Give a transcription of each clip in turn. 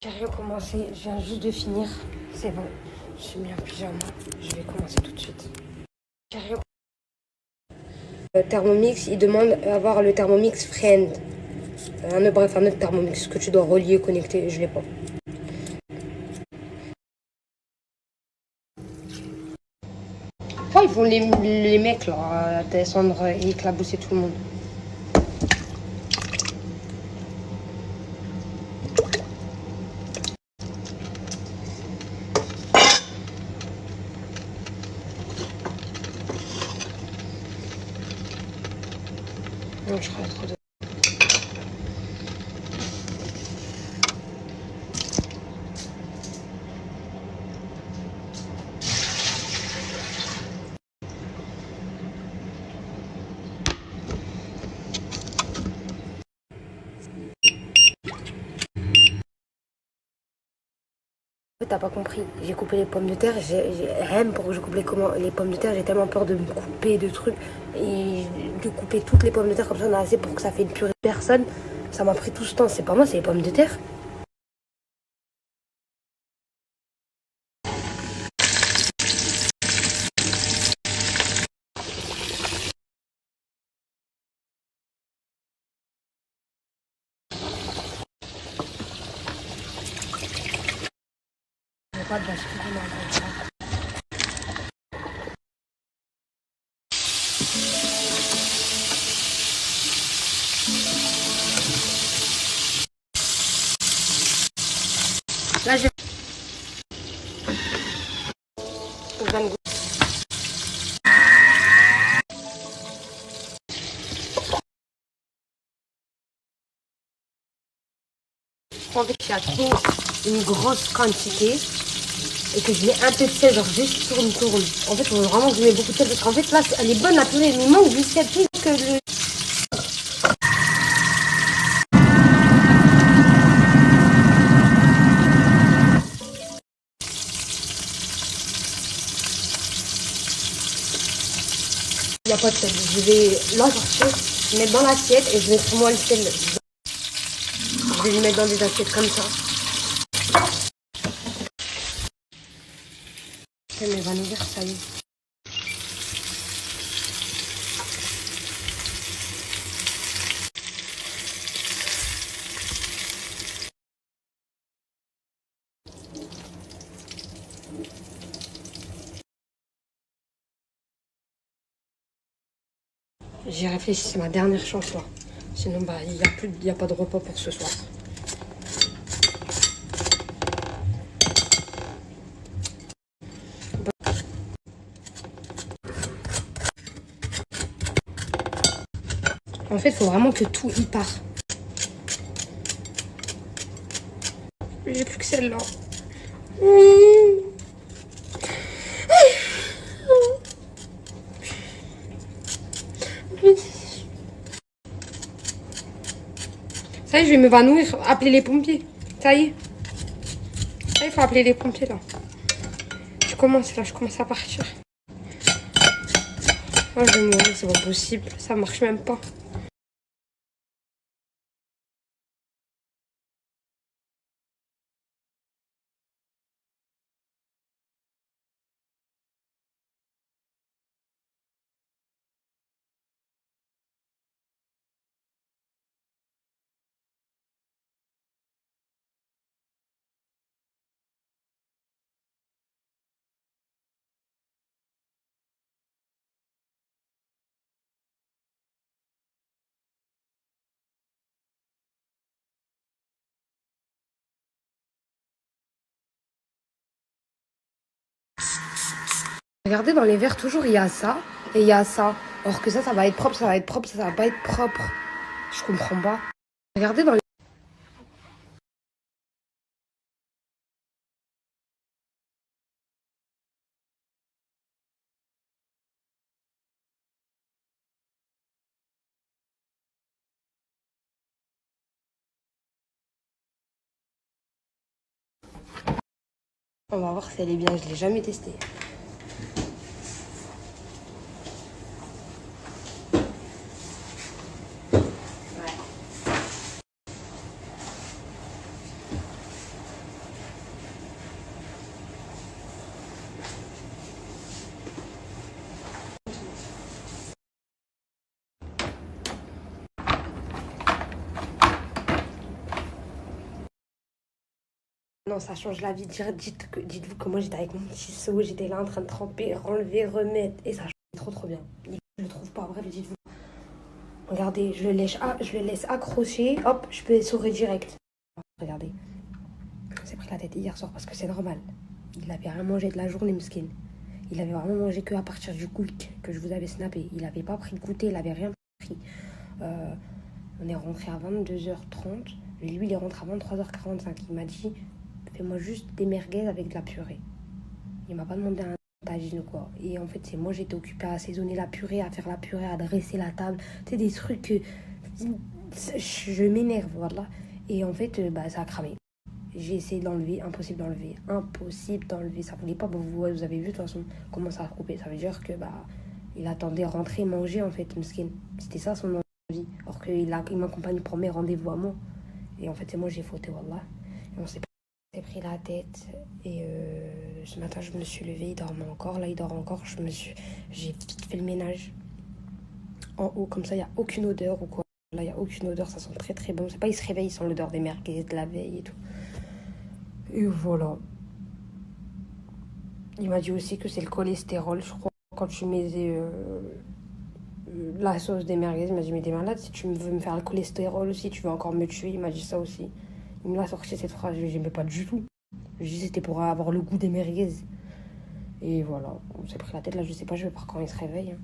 J'ai rien commencé, je viens juste de finir. C'est bon, je suis mis en pyjama. Je vais commencer tout de suite. J'ai rien. Thermomix, il demande avoir le Thermomix Friend. Bref, un autre Thermomix que tu dois relier, connecter. Je l'ai pas. Pourquoi ils font les mecs là, descendre et éclabousser tout le monde? Non, je serais trop de... T'as pas compris, j'ai coupé les pommes de terre, rien pour que je coupe les pommes de terre, j'ai tellement peur de me couper de trucs et de couper toutes les pommes de terre comme ça, on a assez pour que ça fait une purée de personne. Ça m'a pris tout ce temps, c'est pas moi, c'est les pommes de terre. J'ai pas de bascule dans le Là, je viens de goûter. En fait, qu'il y a trop une grosse quantité et que je mets un peu de sel, genre juste tourne. En fait, il faut vraiment que je mette beaucoup de sel parce qu'en fait, là, elle est bonne la purée, mais il manque du sel plus que le... Il n'y a pas de sel. Je vais l'ensortir, mettre dans l'assiette et je mettrai moi le sel. Je vais le mettre dans des assiettes comme ça. Ok, mais va nous dire, ça y est. J'ai réfléchi, c'est ma dernière chance là. Sinon, bah, il n'y a pas de repas pour ce soir. En fait, il faut vraiment que tout y part. J'ai plus que celle-là. Ça y est, je vais m'évanouir. Appeler les pompiers. Ça y est. Ça y est, il faut appeler les pompiers là. Je commence à partir. Oh, je vais mourir, c'est pas possible. Ça marche même pas. Regardez dans les verres, toujours il y a ça et il y a ça. Or que ça va être propre, ça va être propre, ça va pas être propre. Je comprends pas. Regardez dans les... On va voir si elle est bien, je l'ai jamais testée. Non, ça change la vie. Dites-vous que moi, j'étais avec mon petit seau, j'étais là en train de tremper, enlever, remettre. Et ça change trop bien. Je le trouve pas. Bref, dites-vous. Regardez, je le laisse accrocher. Hop, je peux essorer direct. Regardez. On s'est pris la tête hier soir parce que c'est normal. Il avait rien mangé de la journée, Mskin. Il avait vraiment mangé que à partir du quick que je vous avais snappé. Il avait pas pris de goûter, il avait rien pris. On est rentré à 22h30. Lui, il est rentré à 23h45. Il m'a dit, fais-moi juste des merguez avec de la purée. Il m'a pas demandé un tagine ou quoi. Et en fait, c'est moi, j'étais occupée à assaisonner la purée, à faire la purée, à dresser la table. C'est des trucs que je m'énerve, voilà. Et en fait, ça a cramé. J'ai essayé d'enlever, impossible d'enlever. Ça voulait pas, vous avez vu de toute façon comment ça a coupé. Ça veut dire que il attendait rentrer, manger en fait, Mskin. C'était ça son envie. Or qu'il m'accompagne pour mes rendez-vous à moi. Et en fait, c'est moi j'ai fauté, wallah. Et on s'est pris la tête. Et ce matin, je me suis levée, il dormait encore. Là, il dort encore. J'ai vite fait le ménage. En haut, comme ça, il n'y a aucune odeur ou quoi. Là, il n'y a aucune odeur, ça sent très très bon. C'est pas, il se réveille sans l'odeur des merguez, de la veille et tout. Et voilà. Il m'a dit aussi que c'est le cholestérol, je crois. Quand tu mets la sauce des merguez, il m'a dit, mais t'es malade, si tu veux me faire le cholestérol aussi, tu veux encore me tuer. Il m'a dit ça aussi. Il me l'a sorti cette phrase, je n'aimais pas du tout. Je dis c'était pour avoir le goût des merguez. Et voilà, on s'est pris la tête là, je sais pas, je vais voir quand il se réveille.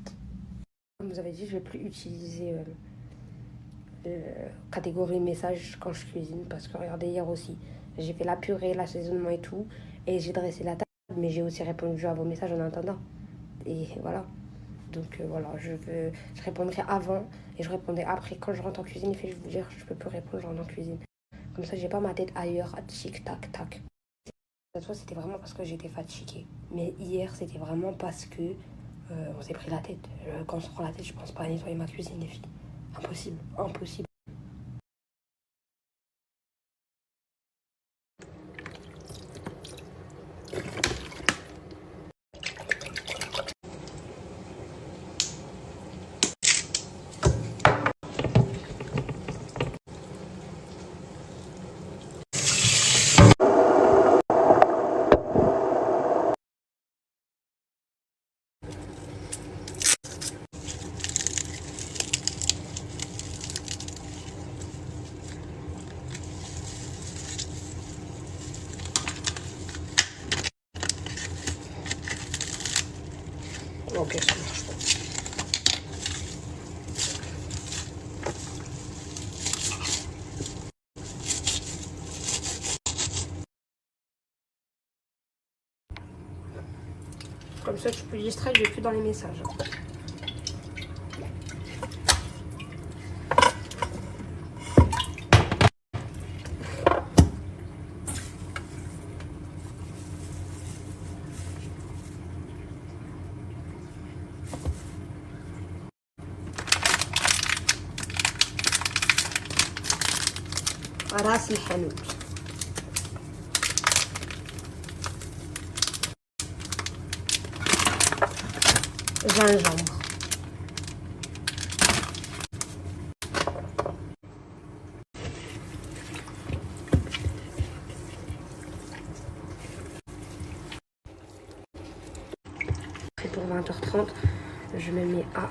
Comme vous avez dit, je vais plus utiliser catégorie message quand je cuisine, parce que regardez, hier aussi, j'ai fait la purée, l'assaisonnement et tout, et j'ai dressé la table, mais j'ai aussi répondu à vos messages en attendant. Et voilà. Donc voilà, je répondrai avant et je répondrai après. Quand je rentre en cuisine, il fait, je vous dire, je peux plus répondre, je rentre en cuisine. Comme ça, j'ai pas ma tête ailleurs, à tic, tac, tac. Cette fois, c'était vraiment parce que j'étais fatiguée. Mais hier, c'était vraiment parce que on s'est pris la tête. Quand on se prend la tête, je pense pas à nettoyer ma cuisine, les filles. Impossible, impossible. Ok, ça marche pas. Comme ça, je peux distraire, je vais plus dans les messages. راس الحانوت. gingembre. Après pour 20h30, je me mets à